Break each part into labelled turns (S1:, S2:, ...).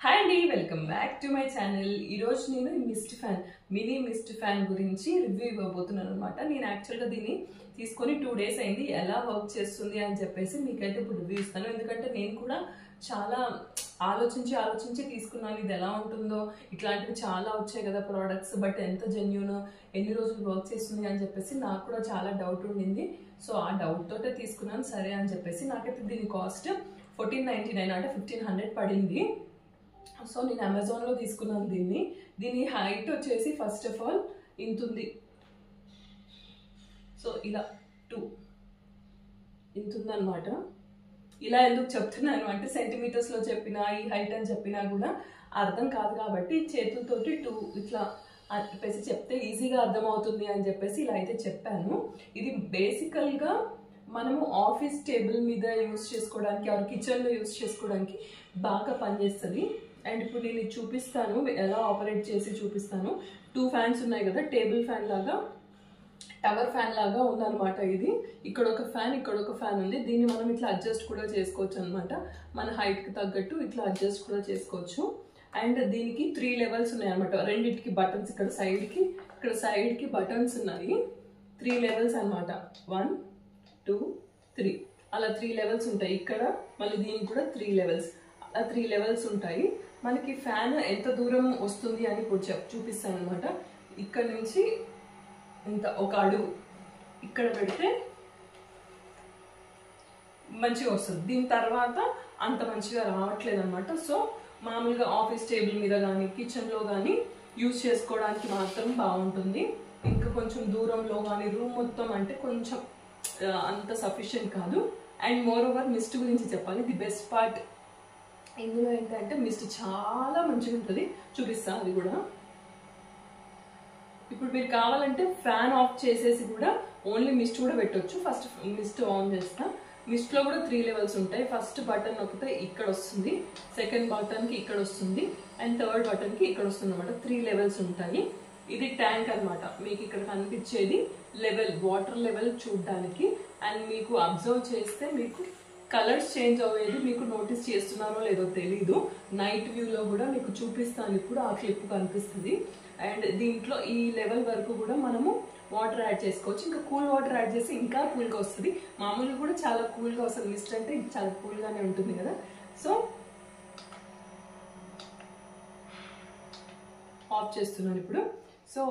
S1: Hi అండి, welcome back to my channel. ఈరోజు నేను మినీ మిస్ట్ ఫ్యాన్ గురించి రివ్యూ ఇవ్వబోతున్నాను అనమాట. నేను యాక్చువల్గా దీన్ని తీసుకొని 2 days అయింది. ఎలా వర్క్ చేస్తుంది అని చెప్పేసి మీకైతే ఇప్పుడు రివ్యూ ఇస్తాను. ఎందుకంటే నేను కూడా చాలా ఆలోచించి తీసుకున్నాను, ఇది ఎలా ఉంటుందో. ఇట్లాంటివి చాలా వచ్చాయి కదా ప్రోడక్ట్స్, బట్ ఎంత జెన్యూన్, ఎన్ని రోజులు వర్క్ చేస్తుంది అని చెప్పేసి నాకు కూడా చాలా డౌట్ ఉండింది. సో ఆ డౌట్ తోటే తీసుకున్నాను సరే అని చెప్పేసి. నాకైతే దీని కాస్ట్ 1499 అంటే 1500 పడింది. సో నేను అమెజాన్లో తీసుకున్నాను దీని హైట్ వచ్చేసి ఫస్ట్ ఆఫ్ ఆల్ ఇంత ఉంది. సో ఇలా 2 ఇంత ఉందన్నమాట. ఇలా ఎందుకు చెప్తున్నాను అంటే సెంటీమీటర్స్లో చెప్పినా ఈ హైట్ అని చెప్పినా కూడా అర్థం కాదు కాబట్టి చేతులతోటి 2 ఇట్లా చెప్పేసి చెప్తే ఈజీగా అర్థమవుతుంది అని చెప్పేసి ఇలా అయితే చెప్పాను. ఇది బేసికల్గా మనము ఆఫీస్ టేబుల్ మీద యూస్ చేసుకోవడానికి ఆర్ కిచెన్లో యూస్ చేసుకోవడానికి బాగా పనిచేస్తుంది. అండ్ ఇప్పుడు నేను చూపిస్తాను, ఎలా ఆపరేట్ చేసి చూపిస్తాను. 2 ఫ్యాన్స్ ఉన్నాయి కదా, టేబుల్ ఫ్యాన్ లాగా, టవర్ ఫ్యాన్ లాగా ఉందన్నమాట. ఇది ఇక్కడ ఒక ఫ్యాన్ ఉంది. దీన్ని మనం ఇట్లా అడ్జస్ట్ కూడా చేసుకోవచ్చు అనమాట. మన హైట్కి తగ్గట్టు ఇట్లా అడ్జస్ట్ కూడా చేసుకోవచ్చు. అండ్ దీనికి 3 levels ఉన్నాయి అనమాట. రెండింటికి బటన్స్, ఇక్కడ సైడ్కి బటన్స్ ఉన్నాయి. 3 levels అనమాట. 1 2 3 అలా 3 levels ఉంటాయి. ఇక్కడ మళ్ళీ దీనికి కూడా 3 levels, అలా 3 levels ఉంటాయి. మనకి ఫ్యాన్ ఎంత దూరం వస్తుంది అని ఇప్పుడు చూపిస్తాను అనమాట. ఇక్కడ నుంచి ఇంత ఒక అడుగు ఇక్కడ పెడితే మంచిగా వస్తుంది. దీని తర్వాత అంత మంచిగా రావట్లేదు అనమాట. సో మామూలుగా ఆఫీస్ టేబుల్ మీద కానీ కిచెన్లో కానీ యూజ్ చేసుకోవడానికి మాత్రం బాగుంటుంది. ఇంకా కొంచెం దూరంలో కానీ రూమ్ మొత్తం అంటే కొంచెం అంత సఫిషియెంట్ కాదు. అండ్ మోర్ ఓవర్ మిస్ట్ గురించి చెప్పాలి. ది బెస్ట్ పార్ట్ ఇందులో ఏంటంటే మిస్ట్ చాలా మంచిగా ఉంటుంది. చూపిస్తా అది కూడా. ఇప్పుడు మీరు కావాలంటే ఫ్యాన్ ఆఫ్ చేసేసి కూడా ఓన్లీ మిస్ట్ కూడా పెట్టవచ్చు. ఫస్ట్ మిస్ట్ ఆన్ చేస్తా. మిస్ట్లో కూడా 3 levels ఉంటాయి. ఫస్ట్ బటన్ నొక్కితే ఇక్కడ వస్తుంది, సెకండ్ బటన్కి ఇక్కడ వస్తుంది, అండ్ థర్డ్ బటన్కి ఇక్కడ వస్తుంది అనమాట. 3 levels ఉంటాయి. ఇది ట్యాంక్ అనమాట. మీకు ఇక్కడ కనిపించేది లెవెల్, వాటర్ లెవెల్ చూడడానికి. అండ్ మీకు అబ్జర్వ్ చేస్తే మీకు కలర్స్ చేంజ్ అయ్యేది మీకు నోటీస్ చేస్తున్నారో లేదో తెలీదు. నైట్ వ్యూలో కూడా మీకు చూపిస్తాను, ఇప్పుడు ఆ క్లిప్ కనిపిస్తుంది. అండ్ దీంట్లో ఈ లెవెల్ వరకు కూడా మనము వాటర్ యాడ్ చేసుకోవచ్చు. ఇంకా కూల్ వాటర్ యాడ్ చేసి ఇంకా కూల్గా వస్తుంది. మామూలుగా కూడా చాలా కూల్గా వస్తుంది. మిస్ట్ అంటే చాలా కూల్గానే ఉంటుంది కదా. సో ఆఫ్ చేస్తున్నాను ఇప్పుడు. సో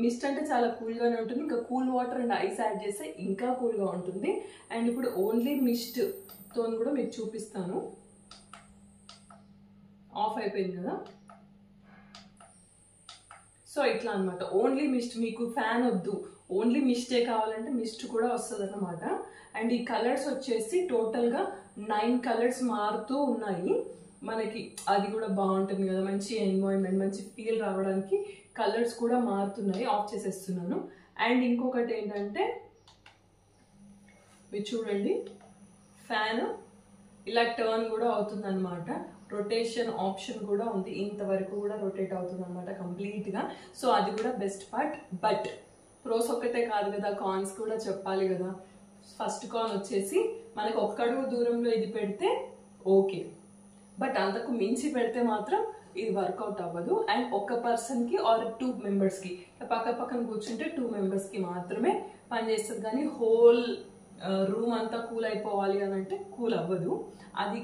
S1: మిస్ట్ అంటే చాలా కూల్గానే ఉంటుంది. ఇంకా cool water and ice add చేస్తే ఇంకా కూల్గా ఉంటుంది. అండ్ ఇప్పుడు ఓన్లీ మిస్ట్తో కూడా మీకు చూపిస్తాను. ఆఫ్ అయిపోయింది కదా. సో ఇట్లా అనమాట. ఓన్లీ మిస్ట్, మీకు ఫ్యాన్ వద్దు, ఓన్లీ మిస్టే కావాలంటే మిస్ట్ కూడా వస్తుంది అన్నమాట. అండ్ ఈ కలర్స్ వచ్చేసి టోటల్గా 9 కలర్స్ మారుతూ ఉన్నాయి మనకి. అది కూడా బాగుంటుంది కదా, మంచి ఎన్వాయిన్మెంట్, మంచి ఫీల్ రావడానికి కలర్స్ కూడా మారుతున్నాయి. ఆఫ్ చేసేస్తున్నాను. అండ్ ఇంకొకటి ఏంటంటే మీరు చూడండి, ఫ్యాన్ ఇలా టర్న్ కూడా అవుతుంది అనమాట. రొటేషన్ ఆప్షన్ కూడా ఉంది. ఇంతవరకు కూడా రొటేట్ అవుతుంది అనమాట కంప్లీట్గా. సో అది కూడా బెస్ట్ పార్ట్. బట్ ప్రోస్ ఒక్కటే కాదు కదా, కాన్స్ కూడా చెప్పాలి కదా. ఫస్ట్ కాన్ వచ్చేసి మనకు ఒక్కడుగు దూరంలో ఇది పెడితే ఓకే, బట్ అంతకు మించి పెడితే మాత్రం ఇది వర్కౌట్ అవ్వదు. అండ్ ఒక పర్సన్కి ఆర్ 2 మెంబర్స్కి, పక్కన కూర్చుంటే 2 మెంబర్స్కి మాత్రమే పనిచేస్తుంది. కానీ హోల్ రూమ్ అంతా కూల్ అయిపోవాలి అని అంటే కూల్ అవ్వదు. అది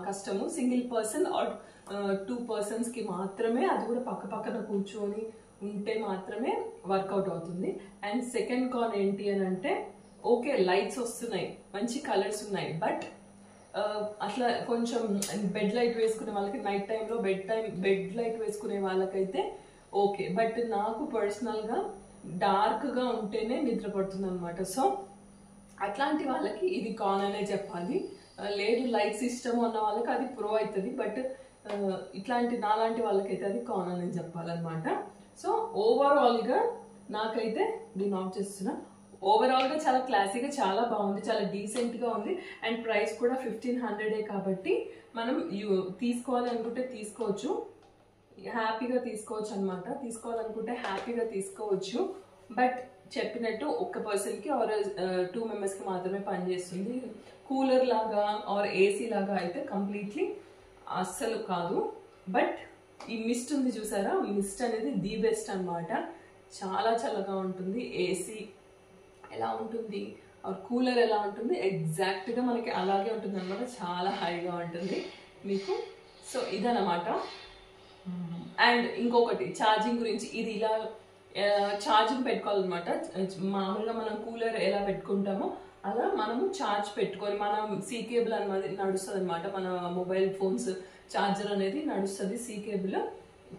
S1: కష్టము. సింగిల్ పర్సన్ ఆర్ 2 personsకి మాత్రమే, అది కూడా పక్కన కూర్చొని ఉంటే మాత్రమే వర్కౌట్ అవుతుంది. అండ్ సెకండ్ కాన్ ఏంటి అని అంటే, ఓకే లైట్స్ వస్తున్నాయి, మంచి కలర్స్ ఉన్నాయి, బట్ అట్లా కొంచెం బెడ్ లైట్ వేసుకునే వాళ్ళకి, నైట్ టైంలో బెడ్ లైట్ వేసుకునే వాళ్ళకైతే ఓకే. బట్ నాకు పర్సనల్గా డార్క్గా ఉంటేనే నిద్ర పడుతుంది అనమాట. సో అట్లాంటి వాళ్ళకి ఇది కాన్ అనే చెప్పాలి. లేదు లైట్ సిస్టమ్ ఉన్న వాళ్ళకి అది ప్రో అవుతుంది, బట్ నాలాంటి వాళ్ళకైతే అది కాన్ అని చెప్పాలన్నమాట. సో ఓవరాల్గా నాకైతే దీన్ని ఆఫ్ చేస్తున్నా. ఓవరాల్గా చాలా క్లాసీగా, చాలా బాగుంది, చాలా డీసెంట్గా ఉంది. అండ్ ప్రైస్ కూడా 1500 కాబట్టి మనం తీసుకోవాలి అనుకుంటే తీసుకోవచ్చు, హ్యాపీగా తీసుకోవచ్చు అనమాట. తీసుకోవాలనుకుంటే హ్యాపీగా తీసుకోవచ్చు. బట్ చెప్పినట్టు ఒక పర్సన్కి ఆర్ 2 మెంబర్స్కి మాత్రమే పనిచేస్తుంది. కూలర్ లాగా ఆర్ ఏసీ లాగా అయితే కంప్లీట్లీ అస్సలు కాదు. బట్ ఈ మిస్ట్ ఉంది చూసారా, మిస్ట్ అనేది ది బెస్ట్ అన్నమాట. చాలా చల్లగా ఉంటుంది. ఏసీ ఎలా ఉంటుంది, కూలర్ ఎలా ఉంటుంది, ఎగ్జాక్ట్గా మనకి అలాగే ఉంటుంది అనమాట. చాలా హైగా ఉంటుంది మీకు. సో ఇదన్నమాట. అండ్ ఇంకొకటి ఛార్జింగ్ గురించి, ఇది ఇలా ఛార్జింగ్ పెట్టుకోవాలన్నమాట. మామూలుగా మనం కూలర్ ఎలా పెట్టుకుంటామో అలా మనము ఛార్జ్ పెట్టుకొని, మనం సీ కేబుల్ అనేది నడుస్తుంది అనమాట. మన మొబైల్ ఫోన్స్ ఛార్జర్ అనేది నడుస్తుంది, సీ కేబుల్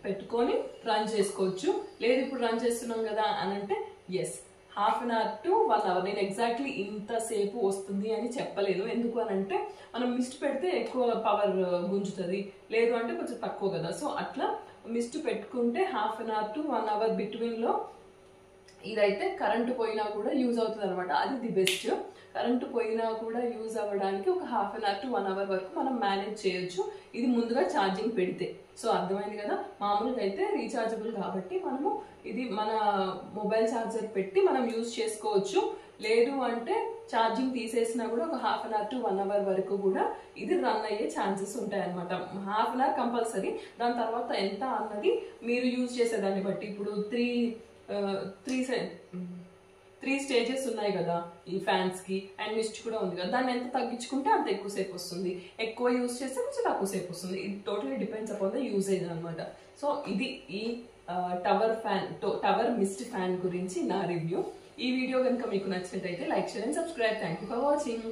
S1: పెట్టుకొని రన్ చేసుకోవచ్చు. లేదు ఇప్పుడు రన్ చేస్తున్నాం కదా అని అంటే yes, half an hour to 1 hour. నేను ఎగ్జాక్ట్లీ ఇంతసేపు వస్తుంది అని చెప్పలేదు. ఎందుకు అని అంటే మనం మిస్ట్ పెడితే ఎక్కువ పవర్ గుంజుతుంది, లేదు అంటే కొంచెం తక్కువ కదా. సో అట్లా మిస్ట్ పెట్టుకుంటే half an hour to 1 hour బిట్వీన్లో ఇదైతే కరెంటు పోయినా కూడా యూజ్ అవుతుంది అనమాట. అది ది బెస్ట్. కరెంటు పోయినా కూడా యూజ్ అవ్వడానికి ఒక half an hour to 1 hour వరకు మనం మేనేజ్ చేయొచ్చు, ఇది ముందుగా ఛార్జింగ్ పెడితే. సో అర్థమైంది కదా. మామూలుగా అయితే రీఛార్జబుల్ కాబట్టి మనము ఇది మన మొబైల్ ఛార్జర్ పెట్టి మనం యూజ్ చేసుకోవచ్చు. లేదు అంటే ఛార్జింగ్ తీసేసినా కూడా ఒక half an hour to 1 hour వరకు కూడా ఇది రన్ అయ్యే ఛాన్సెస్ ఉంటాయి అనమాట. Half an hour compulsory. దాని తర్వాత ఎంత అన్నది మీరు యూజ్ చేసేదాన్ని బట్టి. ఇప్పుడు త్రీ స్టేజెస్ ఉన్నాయి కదా ఈ ఫ్యాన్స్ కి, అండ్ మిస్ట్ కూడా ఉంది కదా. దాన్ని ఎంత తగ్గించుకుంటే అంత ఎక్కువసేపు వస్తుంది, ఎక్కువ యూజ్ చేస్తే కొంచెం తక్కువసేపు వస్తుంది. ఇది totally depends upon the usage అనమాట. సో ఇది ఈ టవర్ మిస్ట్ ఫ్యాన్ గురించి నా రివ్యూ. ఈ వీడియో కనుక మీకు నచ్చినట్టయితే like, share and subscribe. Thank you for watching.